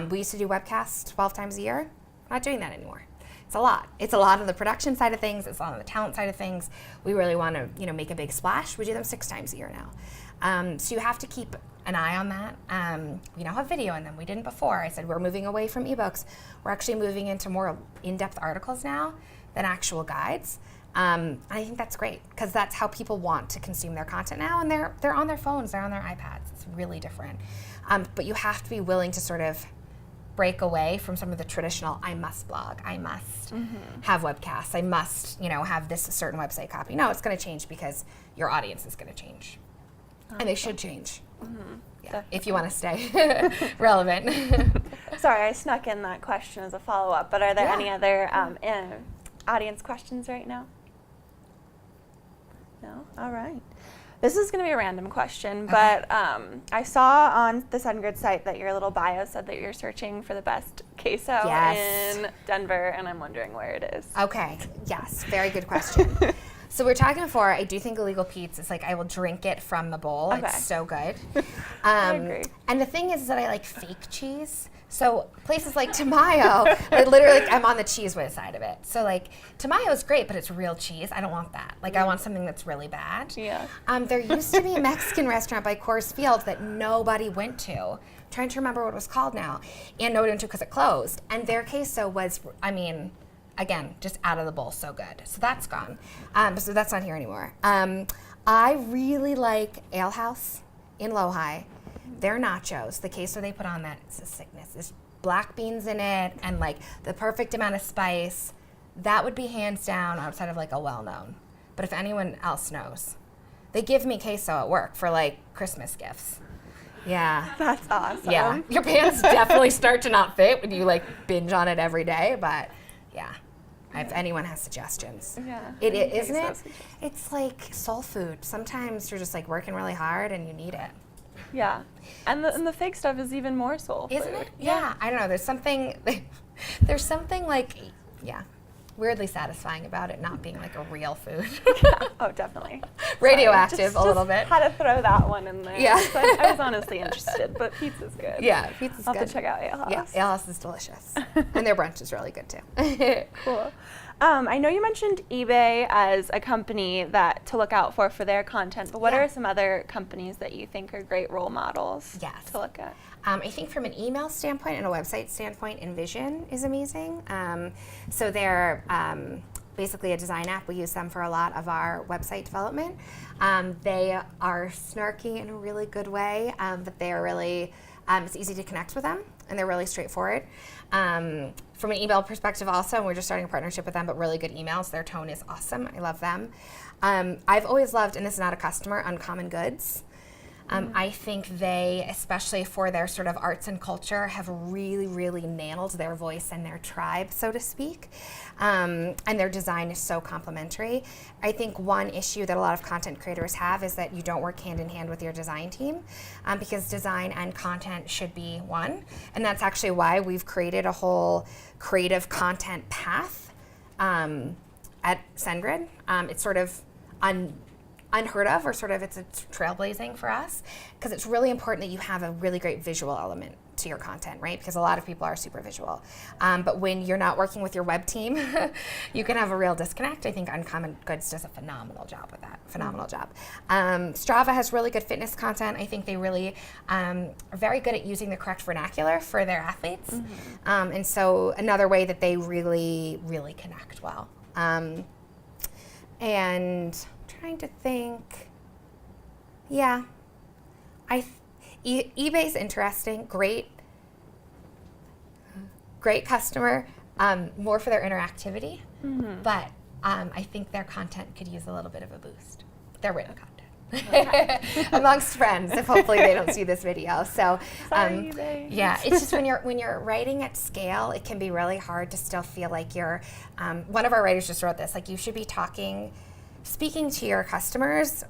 B: We used to do webcasts 12 times a year. We're not doing that anymore. It's a lot. It's a lot on the production side of things. It's a lot on the talent side of things. We really want to, make a big splash. We do them 6 times a year now. So you have to keep an eye on that. We now have video in them. We didn't before. I said we're moving away from ebooks. We're actually moving into more in-depth articles now than actual guides. And I think that's great because that's how people want to consume their content now, and they're on their phones, they're on their iPads. It's really different. But you have to be willing to sort of break away from some of the traditional, I must blog, I must have webcasts, I must, have this certain website copy. No, it's going to change because your audience is going to change. And they should change. Yeah, if you want to stay relevant.
A: Sorry, I snuck in that question as a follow-up, but are there any other audience questions right now? No? All right. This is going to be a random question, but I saw on the SendGrid site that your little bio said that you're searching for the best queso in Denver, and I'm wondering where it is.
B: Okay, yes, very good question. So we were talking before, I do think Illegal Pete's is like, I will drink it from the bowl. Okay. It's so good.
A: I agree.
B: And the thing is that I like fake cheese. So places like Tamayo, I'm on the cheese whiz side of it. So like Tamayo is great, but it's real cheese. I don't want that. Like I want something that's really bad.
A: Yeah.
B: There used to be a Mexican restaurant by Coors Field that nobody went to. I'm trying to remember what it was called now. And nobody went to because it closed. And their queso was, again, just out of the bowl, so good. So that's gone. So that's not here anymore. I really like Ale House in Lodi. Their nachos, the queso they put on that, it's a sickness. There's black beans in it and like the perfect amount of spice. That would be hands down outside of like a well-known. But if anyone else knows, they give me queso at work for like Christmas gifts. Yeah.
A: That's awesome.
B: Yeah. Your pants definitely start to not fit when you like binge on it every day, but yeah. If anyone has suggestions.
A: Yeah.
B: Isn't it? It's like soul food. Sometimes you're just like working really hard and you need it.
A: Yeah, and the fake stuff is even more soul food.
B: Isn't it? Yeah, I don't know. There's something like, weirdly satisfying about it not being like a real food.
A: Oh, definitely.
B: Radioactive a little bit.
A: Had to throw that one in there.
B: Yeah.
A: I was honestly interested, but pizza's good.
B: Yeah, pizza's
A: I'll
B: good.
A: have to check out Ale House.
B: Yeah, Ale House is delicious. And their brunch is really good too.
A: Cool. I know you mentioned eBay as a company to look out for their content, but what are some other companies that you think are great role models to look at?
B: I think from an email standpoint and a website standpoint, Envision is amazing. So they're basically a design app. We use them for a lot of our website development. They are snarky in a really good way, but they are really, it's easy to connect with them, and they're really straightforward. From an email perspective also, we're just starting a partnership with them, but really good emails. Their tone is awesome. I love them. I've always loved, and this is not a customer, Uncommon Goods. I think they, especially for their sort of arts and culture, have really, really nailed their voice and their tribe, so to speak. And their design is so complementary. I think one issue that a lot of content creators have is that you don't work hand in hand with your design team, because design and content should be one. And that's actually why we've created a whole creative content path at SendGrid. It's sort of unheard of, or sort of it's trailblazing for us, because it's really important that you have a really great visual element to your content, right? Because a lot of people are super visual. But when you're not working with your web team, you can have a real disconnect. I think Uncommon Goods does a phenomenal job with that. Phenomenal job. Strava has really good fitness content. I think they really are very good at using the correct vernacular for their athletes. And so another way that they really, really connect well. And trying to think, yeah, eBay's interesting, great customer, more for their interactivity, but I think their content could use a little bit of a boost. Their written content. Amongst friends, if hopefully they don't see this video. So,
A: Sorry, eBay.
B: yeah, it's just when you're writing at scale, it can be really hard to still feel like you're. One of our writers just wrote this, like you should be speaking to your customers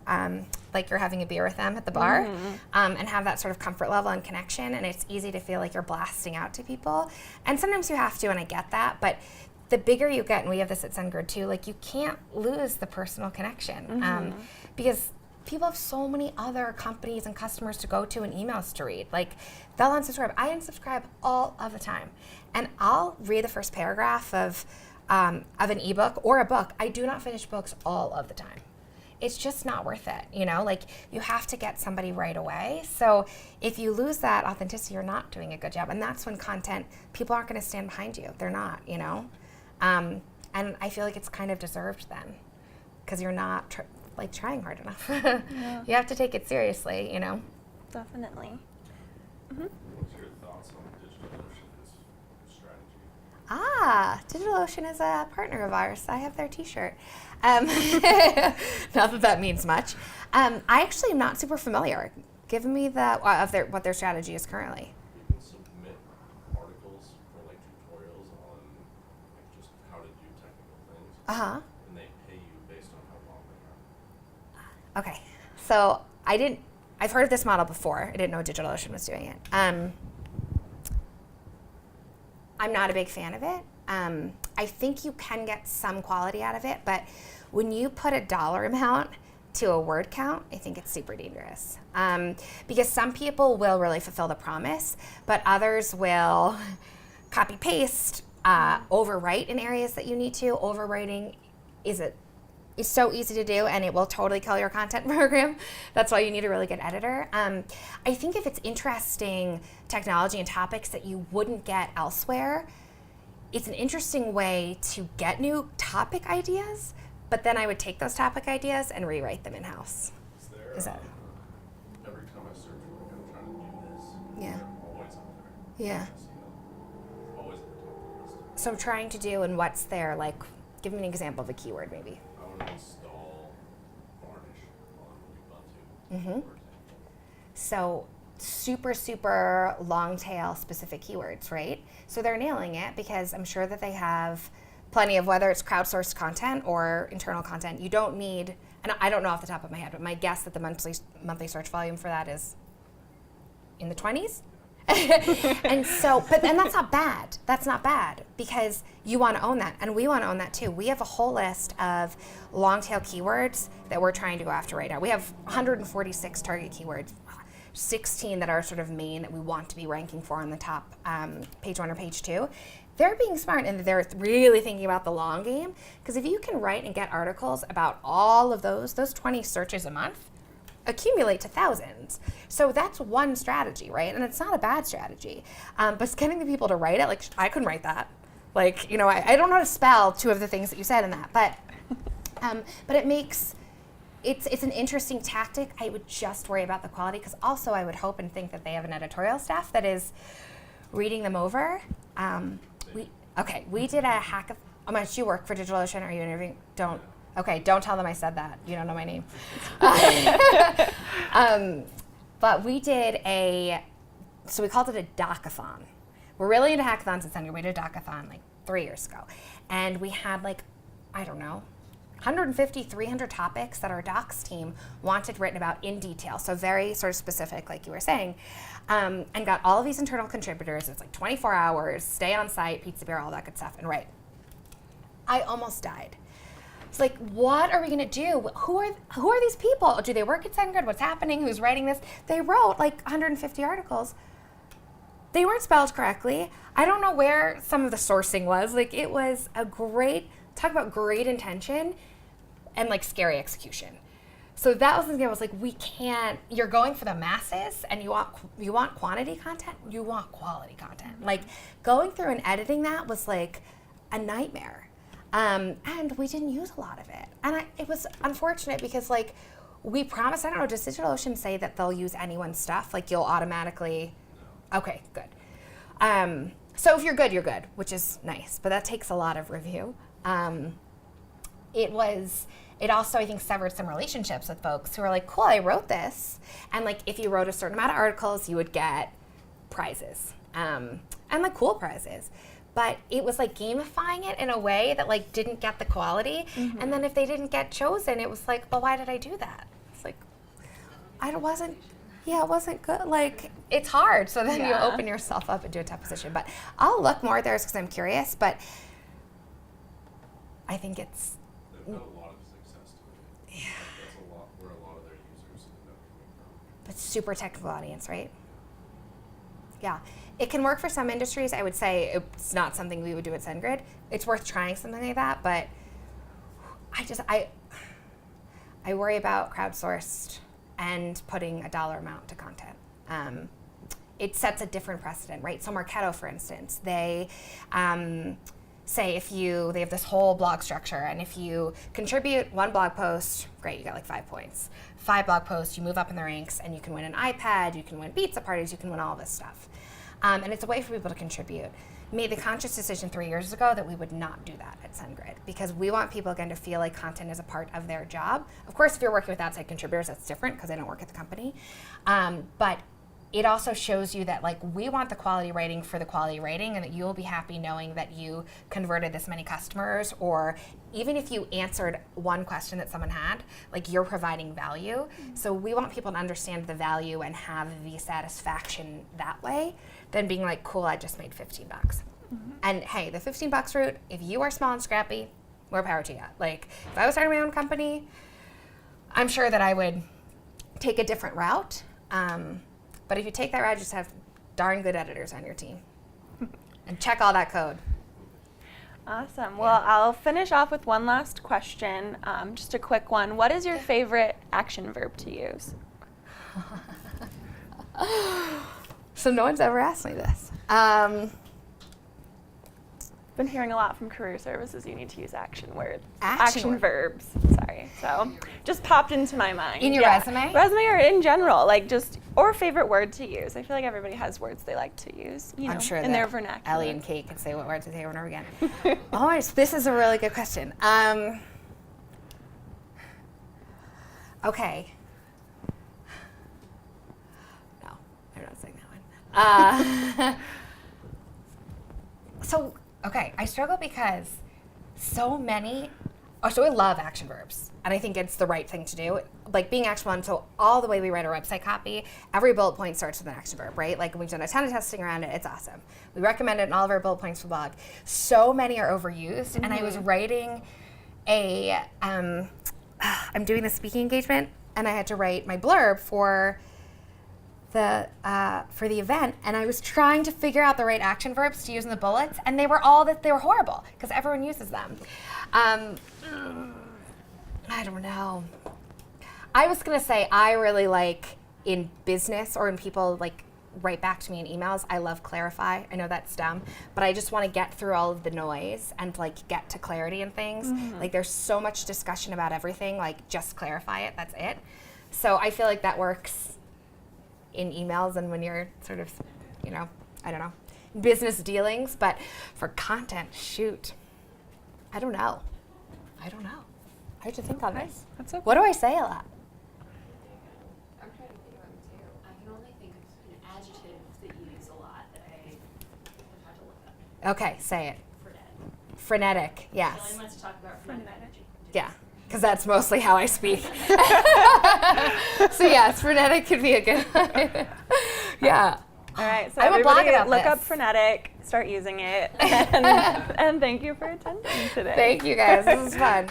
B: like you're having a beer with them at the bar, and have that sort of comfort level and connection. And it's easy to feel like you're blasting out to people. And sometimes you have to, and I get that. But the bigger you get, and we have this at SendGrid too, like you can't lose the personal connection because people have so many other companies and customers to go to and emails to read. Like they'll unsubscribe. I unsubscribe all of the time. And I'll read the first paragraph of an ebook or a book. I do not finish books all of the time. It's just not worth it, you know? Like you have to get somebody right away. So if you lose that authenticity, you're not doing a good job. And that's when people aren't gonna stand behind you. They're not, you know? And I feel like it's kind of deserved then because you're not trying hard enough.
A: Yeah.
B: You have to take it seriously, you know?
A: Definitely.
E: What's your thoughts on DigitalOcean as a strategy?
B: DigitalOcean is a partner of ours. I have their t-shirt. Not that means much. I actually am not super familiar. Give me what their strategy is currently.
E: You can submit articles for like tutorials on like just how to do technical things. And they pay you based on how long they are.
B: Okay. So I've heard of this model before. I didn't know DigitalOcean was doing it. I'm not a big fan of it. I think you can get some quality out of it, but when you put a dollar amount to a word count, I think it's super dangerous. Because some people will really fulfill the promise, but others will copy paste, overwrite in areas that you need to. Overwriting is so easy to do, and it will totally kill your content program. That's why you need a really good editor. I think if it's interesting technology and topics that you wouldn't get elsewhere, it's an interesting way to get new topic ideas, but then I would take those topic ideas and rewrite them in-house.
E: Is that every time I search for like I'm trying to do this,
B: Yeah.
E: they're always up there.
B: Yeah.
E: I see them always at the top of the list.
B: So I'm trying to do, and what's there, like, give me an example of a keyword maybe.
E: I want to install varnish on Ubuntu,
B: Mhm.
E: for example.
B: So super long tail specific keywords, right? So they're nailing it because I'm sure that they have plenty of, whether it's crowdsourced content or internal content. You don't need, and I don't know off the top of my head, but my guess that the monthly search volume for that is in the 20s. And that's not bad. That's not bad because you want to own that, and we want to own that too. We have a whole list of long tail keywords that we're trying to go after right now. We have 146 target keywords, 16 that are sort of main that we want to be ranking for on the top page 1 or page 2. They're being smart and they're really thinking about the long game, because if you can write and get articles about all of those 20 searches a month accumulate to thousands. So that's one strategy, right? And it's not a bad strategy. But it's getting the people to write it. Like, I couldn't write that. Like, you know, I don't know how to spell 2 of the things that you said in that. But it makes, it's an interesting tactic. I would just worry about the quality, because also I would hope and think that they have an editorial staff that is reading them over. We did a hackathon. Oh my gosh, you work for DigitalOcean? Are you interviewing? Don't tell them I said that. You don't know my name. But we did so we called it a docathon. We're really into hackathons at SendGrid. We did a docathon like 3 years ago. And we had 150, 300 topics that our docs team wanted written about in detail. So very sort of specific, like you were saying. And got all of these internal contributors. It's like 24 hours, stay on site, pizza beer, all that good stuff, and write. I almost died. It's like, what are we gonna do? Who are these people? Do they work at SendGrid? What's happening? Who's writing this? They wrote like 150 articles. They weren't spelled correctly. I don't know where some of the sourcing was. Like, it was a great, talk about great intention and like scary execution. So that was the thing. I was like, we can't, you're going for the masses and you want quantity content, you want quality content. Like, going through and editing that was like a nightmare. And we didn't use a lot of it. And it was unfortunate because like, we promised, I don't know, does DigitalOcean say that they'll use anyone's stuff? Like, you'll automatically, okay, good. So if you're good, you're good, which is nice, but that takes a lot of review. It also, I think, severed some relationships with folks who are like, cool, I wrote this. And like, if you wrote a certain amount of articles, you would get prizes, and like cool prizes. But it was like gamifying it in a way that like didn't get the quality. And then if they didn't get chosen, it was like, well, why did I do that? It's like, it wasn't good. Like, it's hard. So then you open yourself up into a tough position. But I'll look more at theirs because I'm curious. But I think it's.
E: They've had a lot of success to it. Yeah. That's a lot where a lot of their users end up coming from.
B: But super technical audience, right? Yeah. It can work for some industries. I would say it's not something we would do at SendGrid. It's worth trying something like that. But I worry about crowdsourced and putting a dollar amount to content. It sets a different precedent, right? So Marketo, for instance, they say they have this whole blog structure, and if you contribute one blog post, great, you got like 5 points. 5 blog posts, you move up in the ranks, and you can win an iPad, you can win pizza parties, you can win all this stuff. And it's a way for people to contribute. Made the conscious decision 3 years ago that we would not do that at SendGrid because we want people, again, to feel like content is a part of their job. Of course, if you're working with outside contributors, that's different because they don't work at the company. But it also shows you that like we want the quality rating for the quality rating, and that you'll be happy knowing that you converted this many customers, or even if you answered one question that someone had, like you're providing value. So we want people to understand the value and have the satisfaction that way than being like, cool, I just made $15. And hey, the $15 route, if you are small and scrappy, more power to you. Like, if I was starting my own company, I'm sure that I would take a different route. But if you take that route, just have darn good editors on your team. And check all that code.
A: Awesome. Well, I'll finish off with one last question, just a quick one. What is your favorite action verb to use?
B: So no one's ever asked me this.
A: Been hearing a lot from career services. You need to use action words,
B: Action
A: verbs. Sorry. So just popped into my mind.
B: In your resume?
A: Resume or in general, like just or favorite word to use. I feel like everybody has words they like to use. You know,
B: I'm sure
A: in
B: that
A: their vernacular.
B: Ellie and Kate can say what words they say over and over again. Oh, this is a really good question. Okay. No, I'm not saying that one. Okay, I struggle because so I love action verbs, and I think it's the right thing to do. Like being action-one, so all the way we write our website copy, every bullet point starts with an action verb, right? Like we've done a ton of testing around it, it's awesome. We recommend it in all of our bullet points for blog. So many are overused, and I was writing I'm doing the speaking engagement, and I had to write my blurb for the event, and I was trying to figure out the right action verbs to use in the bullets, and they were horrible because everyone uses them. I don't know. I was gonna say I really like in business or in people like write back to me in emails. I love clarify. I know that's dumb, but I just want to get through all of the noise and like get to clarity in things. Like there's so much discussion about everything. Like just clarify it. That's it. So I feel like that works in emails and when you're sort of, I don't know, business dealings, but for content, shoot, I don't know. I have to think on this.
A: That's okay.
B: What do I say a lot?
C: I'm trying to think about it too. I can only think of an adjective that you use a lot that I have had to look up.
B: Okay, say it.
C: Frenetic.
B: Frenetic, yes.
C: Jillian wants to talk about frenetic.
B: Yeah, because that's mostly how I speak. So yes, frenetic could be a good one. Yeah.
A: All right, so
B: I have a blog
A: everybody
B: about
A: look
B: this.
A: up frenetic, start using it, and thank you for attending today.
B: Thank you guys, this was fun.